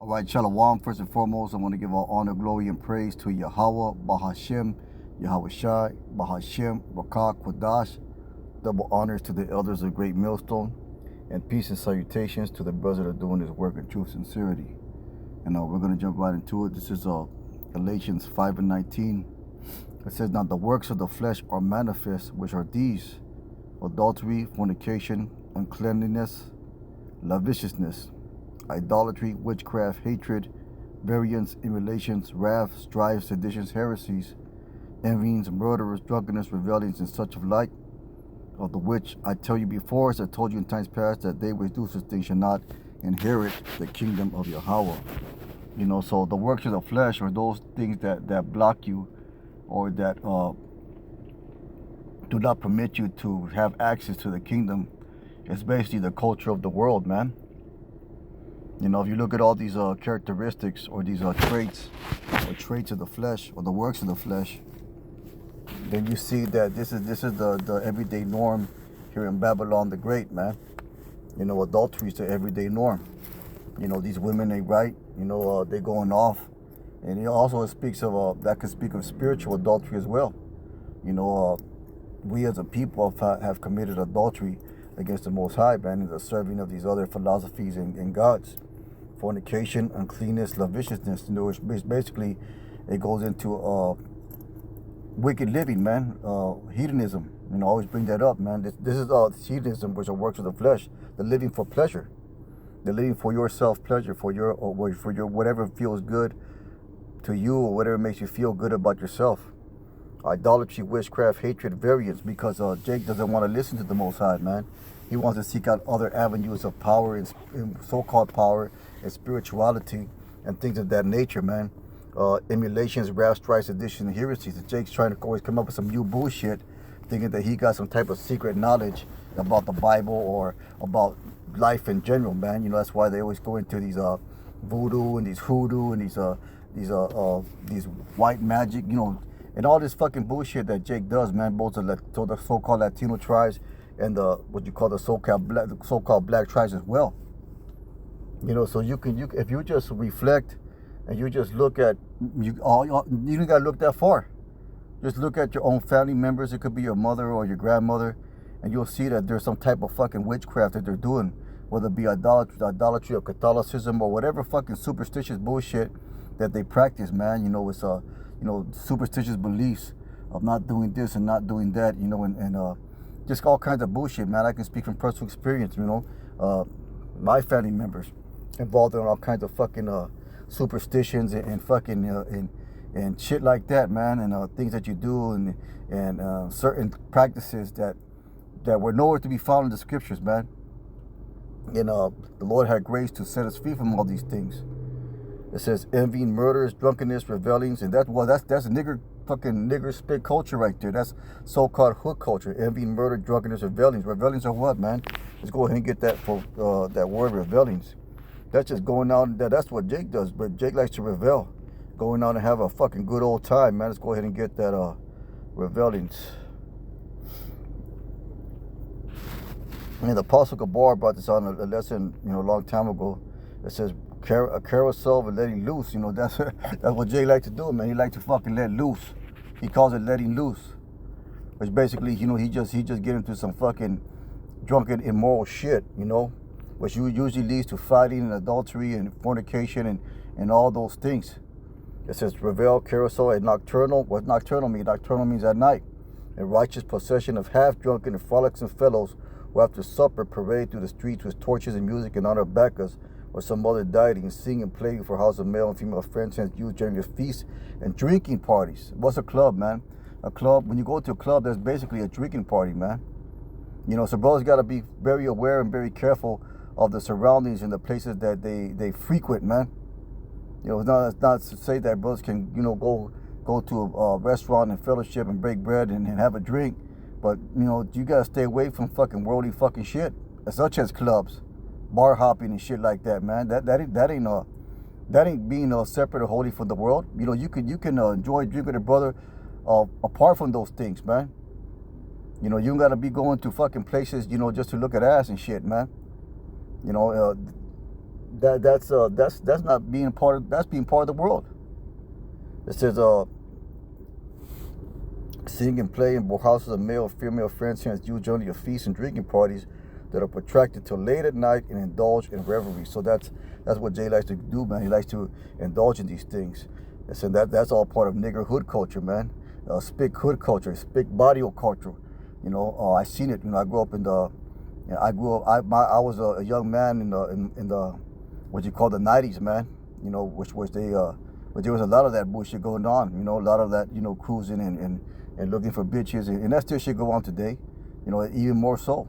All right, Shalom. First and foremost, I want to give all honor, glory, and praise to Yahweh, Bahashem, Yahweh Shai, Bahashem, Rakah, Quadash. Double honors to the elders of Great Millstone, and peace and salutations to the brothers that are doing this work in true sincerity. And we're going to jump right into it. This is Galatians 5:19. It says, "Now the works of the flesh are manifest, which are these: adultery, fornication, uncleanness, lasciviousness, idolatry, witchcraft, hatred, variance, emulations, wrath, strife, seditions, heresies, envyings, murderers, drunkenness, rebellions, and such of like, of the which I tell you before, as I told you in times past, that they which do such things shall not inherit the kingdom of Yahweh." So the works of the flesh are those things that block you, or that do not permit you to have access to the kingdom. It's basically the culture of the world, man. If you look at all these characteristics, or these traits of the flesh, or the works of the flesh, then you see that this is the everyday norm here in Babylon the Great, man. Adultery is the everyday norm. These women, they write, they going off. And it also speaks of, that can speak of spiritual adultery as well. We as a people have committed adultery against the Most High, man, in the serving of these other philosophies and gods. Fornication, uncleanness, lasciviousness, which basically, it goes into wicked living, man. Hedonism, always bring that up, man. This is hedonism, which are works of the flesh. The living for pleasure, the living for your self pleasure, for your whatever feels good to you, or whatever makes you feel good about yourself. Idolatry, witchcraft, hatred, variance, because Jake doesn't want to listen to the Most High, man. He wants to seek out other avenues of power and so-called power and spirituality and things of that nature, man. Emulations, wrath, strife, sedition, and heresies. Jake's trying to always come up with some new bullshit, thinking that he got some type of secret knowledge about the Bible or about life in general, man. That's why they always go into these voodoo and these hoodoo and these white magic, and all this fucking bullshit that Jake does, man. Both the so-called Latino tribes and the what you call the so-called black tribes as well. So you if you just reflect and you just look at you don't gotta look that far. Just look at your own family members. It could be your mother or your grandmother, and you'll see that there's some type of fucking witchcraft that they're doing, whether it be idolatry of Catholicism or whatever fucking superstitious bullshit that they practice, man. It's superstitious beliefs of not doing this and not doing that, and just all kinds of bullshit, man. I can speak from personal experience, my family members involved in all kinds of fucking superstitions and fucking and shit like that, man, and things that you do and certain practices that were nowhere to be found in the scriptures, man. And the Lord had grace to set us free from all these things. It says envying, murders, drunkenness, rebellions, and that's a nigger spit culture right there. That's so-called hood culture. Envying, murder, drunkenness, rebellions. Rebellions are what, man? Let's go ahead and get that for that word, rebellions. That's just going out. That's what Jake does. But Jake likes to revel, going out and have a fucking good old time, man. Let's go ahead and get that rebellions. The Apostle Gabar brought this on a lesson, a long time ago. It says a carousel of letting loose. That's what Jay liked to do, man. He liked to fucking let loose. He calls it letting loose, which basically, he just get into some fucking drunken, immoral shit, which usually leads to fighting and adultery and fornication and all those things. It says revel, carousel, and nocturnal. What nocturnal means? Nocturnal means at night. A righteous procession of half-drunken and frolicsome fellows who after supper parade through the streets with torches and music in honor of Bacchus or some other deity, and sing and play for house of male and female friends and used during their feasts and drinking parties. What's a club, man? A club, when you go to a club, that's basically a drinking party, man. So brothers got to be very aware and very careful of the surroundings and the places that they frequent, man. It's not to say that brothers can, go to a restaurant and fellowship and break bread and have a drink, but, you got to stay away from fucking worldly fucking shit, such as clubs, bar hopping and shit like that, man. That ain't being separate or holy from the world. You can enjoy drinking with a brother apart from those things, man. You don't gotta be going to fucking places, just to look at ass and shit, man. that's not being part of, that's being part of the world. It says sing and play in houses of male or female friends, hence usually of feasts and drinking parties that are protracted till late at night and indulge in revelry. So that's what Jay likes to do, man. He likes to indulge in these things. And so that's all part of nigger hood culture, man. Spick hood culture, spick body culture. You know, I seen it. You know, I grew up in the. You know, I grew up. I was a young man in the what you call the '90s, man. You know, which was but there was a lot of that bullshit going on. You know, a lot of that, you know, cruising and looking for bitches, and that still should go on today. You know, even more so.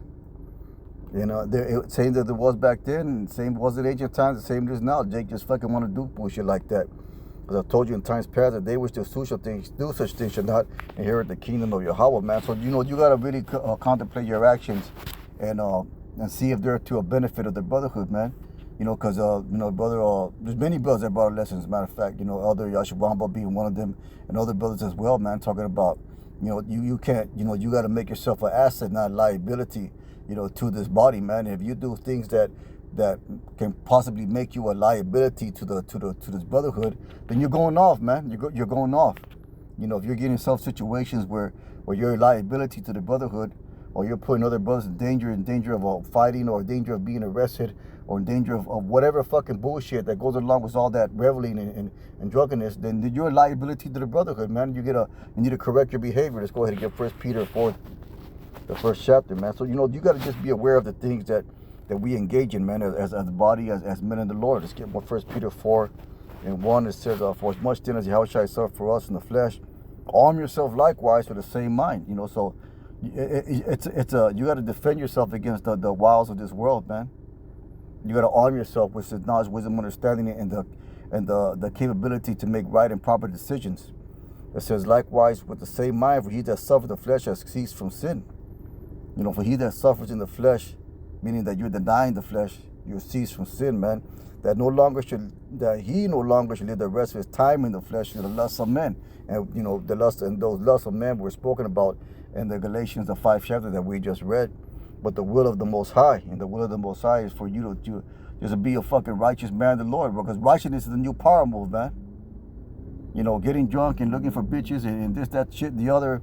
You know, same that it was back then, same was in ancient times, the same it is now. Jake just fucking want to do bullshit like that. As I told you in times past, that they which do such things should not inherit the kingdom of Yahweh, man. So, you know, you got to really contemplate your actions and see if they're to a benefit of the brotherhood, man. You know, because, you know, brother, there's many brothers that brought lessons, as a matter of fact. You know, Elder Yashubamba being one of them, and other brothers as well, man, talking about, you know, you can't, you know, you got to make yourself an asset, not a liability, you know, to this body, man. If you do things that can possibly make you a liability to this brotherhood, then you're going off, man. You're going off. You know, if you're getting yourself situations where you're a liability to the brotherhood, or you're putting other brothers in danger of fighting, or danger of being arrested, or in danger of whatever fucking bullshit that goes along with all that reveling and drunkenness, then you're a liability to the brotherhood, man. You need to correct your behavior. Let's go ahead and get 1 Peter 4, the first chapter, man. So, you know, you got to just be aware of the things that we engage in, man, as a body, as men in the Lord. Let's get 1 Peter 4 and 1. It says, for as much then as Yahushua suffered for us in the flesh, arm yourself likewise with the same mind. You know, so you got to defend yourself against the wiles of this world, man. You got to arm yourself with knowledge, wisdom, understanding, and the capability to make right and proper decisions. It says, likewise with the same mind, for he that suffered the flesh has ceased from sin. You know, for he that suffers in the flesh, meaning that you're denying the flesh, you're ceased from sin, man. That he no longer should live the rest of his time in the flesh in the lusts of men. And, you know, those lusts of men were spoken about in the Galatians, the 5th chapter that we just read. But the will of the Most High, and the will of the Most High is for you to just be a fucking righteous man of the Lord, because righteousness is the new power move, man. You know, getting drunk and looking for bitches and this, that shit, the other,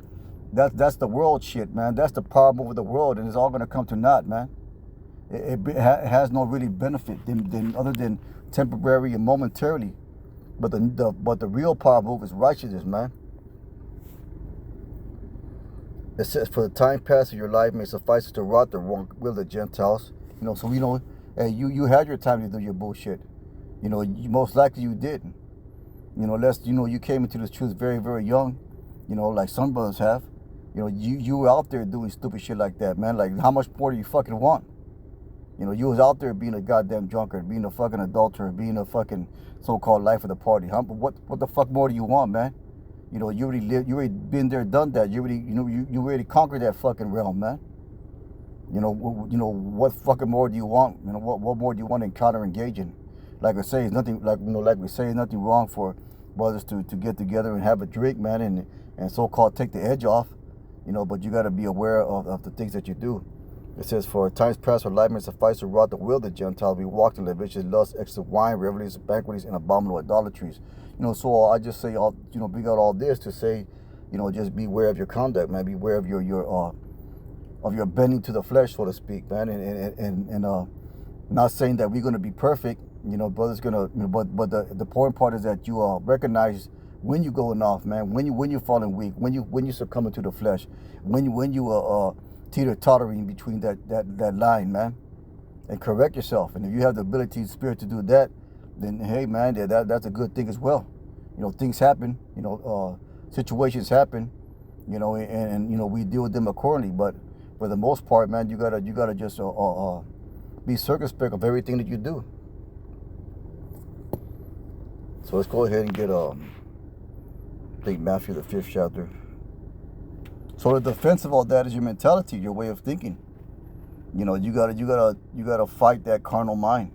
that's the world shit, man. That's the power move of the world, and it's all going to come to naught, man. It has no really benefit other than temporary and momentarily. But the real power move is righteousness, man. It says, for the time past of your life may suffice to rot the wrong will of the Gentiles. You know, so we know, hey, you had your time to do your bullshit. You know, most likely you didn't. You know, you came into this truth very, very young. You know, like some brothers have. You know, you were out there doing stupid shit like that, man. Like, how much more do you fucking want? You know, you was out there being a goddamn drunkard, being a fucking adulterer, being a fucking so-called life of the party. What the fuck more do you want, man? You know, you already been there, done that. You already conquered that fucking realm, man. You know, what fucking more do you want? You know, what more do you want to encounter, engage in? Like I say, it's nothing, like, you know, like we say, it's nothing wrong for brothers to get together and have a drink, man, and so-called take the edge off. You know, but you got to be aware of the things that you do. It says, for times past, our life may suffice to rot the will of the Gentiles. We walked in lascivious lust, excess wine, revelries, banquets, and abominable idolatries. You know, so I just say, you know, bring out all this to say, you know, just beware of your conduct, man. Beware of your bending to the flesh, so to speak, man. And not saying that we're going to be perfect. You know, brother's gonna, you know, but the important part is that you recognize when you're going off, man. When you're falling weak, when you succumbing to the flesh, when you teeter-tottering between that line, man, and correct yourself. And if you have the ability and spirit to do that, then hey, man, that's a good thing as well. You know, things happen. You know, situations happen. You know, and you know, we deal with them accordingly. But for the most part, man, you gotta just be circumspect of everything that you do. So let's go ahead and get I think Matthew the 5th chapter. So the defense of all that is your mentality, your way of thinking. You know, you gotta fight that carnal mind.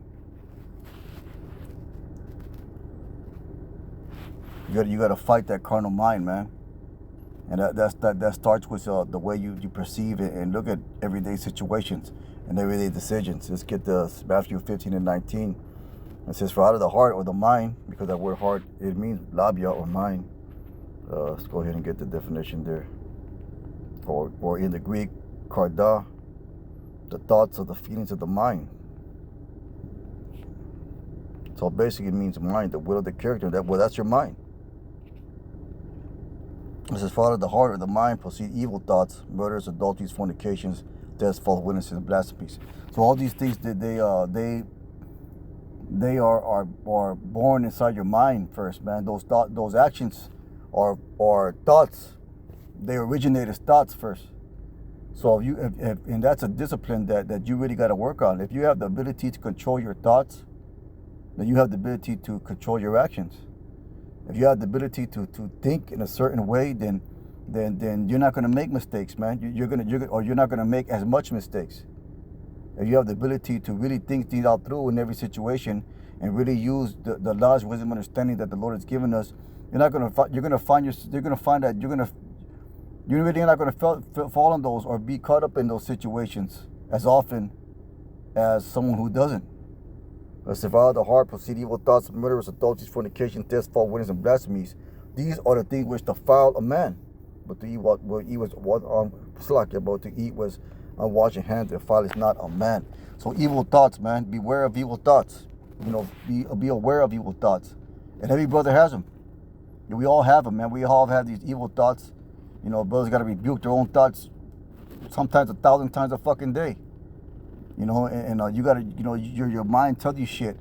You gotta fight that carnal mind, man. And that starts with the way you perceive it and look at everyday situations and everyday decisions. Let's get the Matthew 15 and 19. It says, for out of the heart or the mind, because that word heart, it means labia or mind. Let's go ahead and get the definition there. Or in the Greek, karda, the thoughts or the feelings of the mind. So basically it means mind, the will of the character. That's your mind. It says, for out of the heart or the mind proceed evil thoughts, murders, adulteries, fornications, deaths, false witnesses, and blasphemies. So all these things, they are born inside your mind first, man. Those actions are thoughts. They originate as thoughts first. So if and that's a discipline that you really got to work on. If you have the ability to control your thoughts, then you have the ability to control your actions. If you have the ability to think in a certain way, then you're not going to make mistakes, man. You're not going to make as much mistakes. If you have the ability to really think things out through in every situation and really use the knowledge, wisdom, understanding that the Lord has given us, you're really not going to fall in those or be caught up in those situations as often as someone who doesn't. As if out of the heart proceed evil thoughts, murderers, adulteries, fornication, thefts, false witnesses, and blasphemies. These are the things which defile a man. But to eat was unwashed hands, defileth not a man. So evil thoughts, man. Beware of evil thoughts. Be aware of evil thoughts. And every brother has them. We all have them, man. We all have these evil thoughts. Brothers got to rebuke their own thoughts sometimes 1,000 times a fucking day. You got to, your mind tells you shit,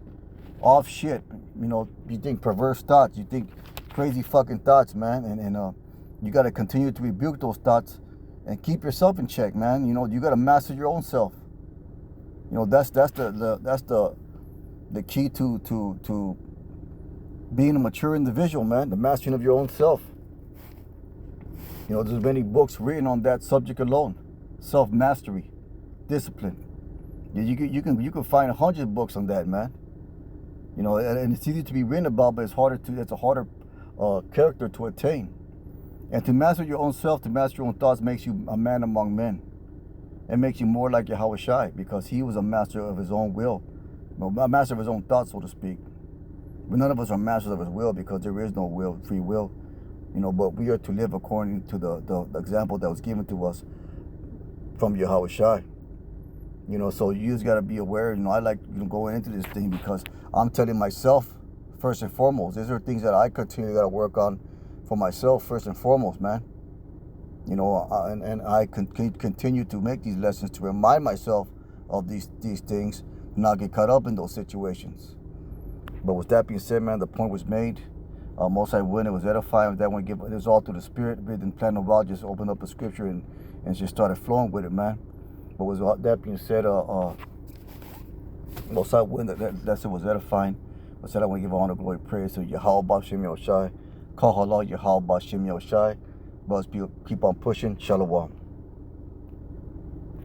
off shit. You think perverse thoughts, you think crazy fucking thoughts, man. And you got to continue to rebuke those thoughts and keep yourself in check, man. You got to master your own self. That's the key to being a mature individual, man. The mastering of your own self. There's many books written on that subject alone. Self-mastery, discipline. You can find 100 books on that, man. And it's easy to be written about, but it's a harder character to attain. And to master your own self, to master your own thoughts, makes you a man among men. It makes you more like Yahushua, because he was a master of his own will, a master of his own thoughts, so to speak. But none of us are masters of his will, because there is no free will. But we are to live according to the example that was given to us from Yahushua. So you just got to be aware. I like going into this thing because I'm telling myself first and foremost. These are things that I continually got to work on for myself first and foremost, man. And I continue to make these lessons to remind myself of these things, and not get caught up in those situations. But with that being said, man, the point was made. Most I win, it was edifying. That one, it was all through the Spirit. We didn't plan about just open up the scripture and just started flowing with it, man. But with that being said, most I win, that lesson was edifying. I said I want to give honor, glory, praise to Yahweh Bashem Yoshai. Call Allah Yahweh Bashem Yoshai. Brothers, keep on pushing. Shalom.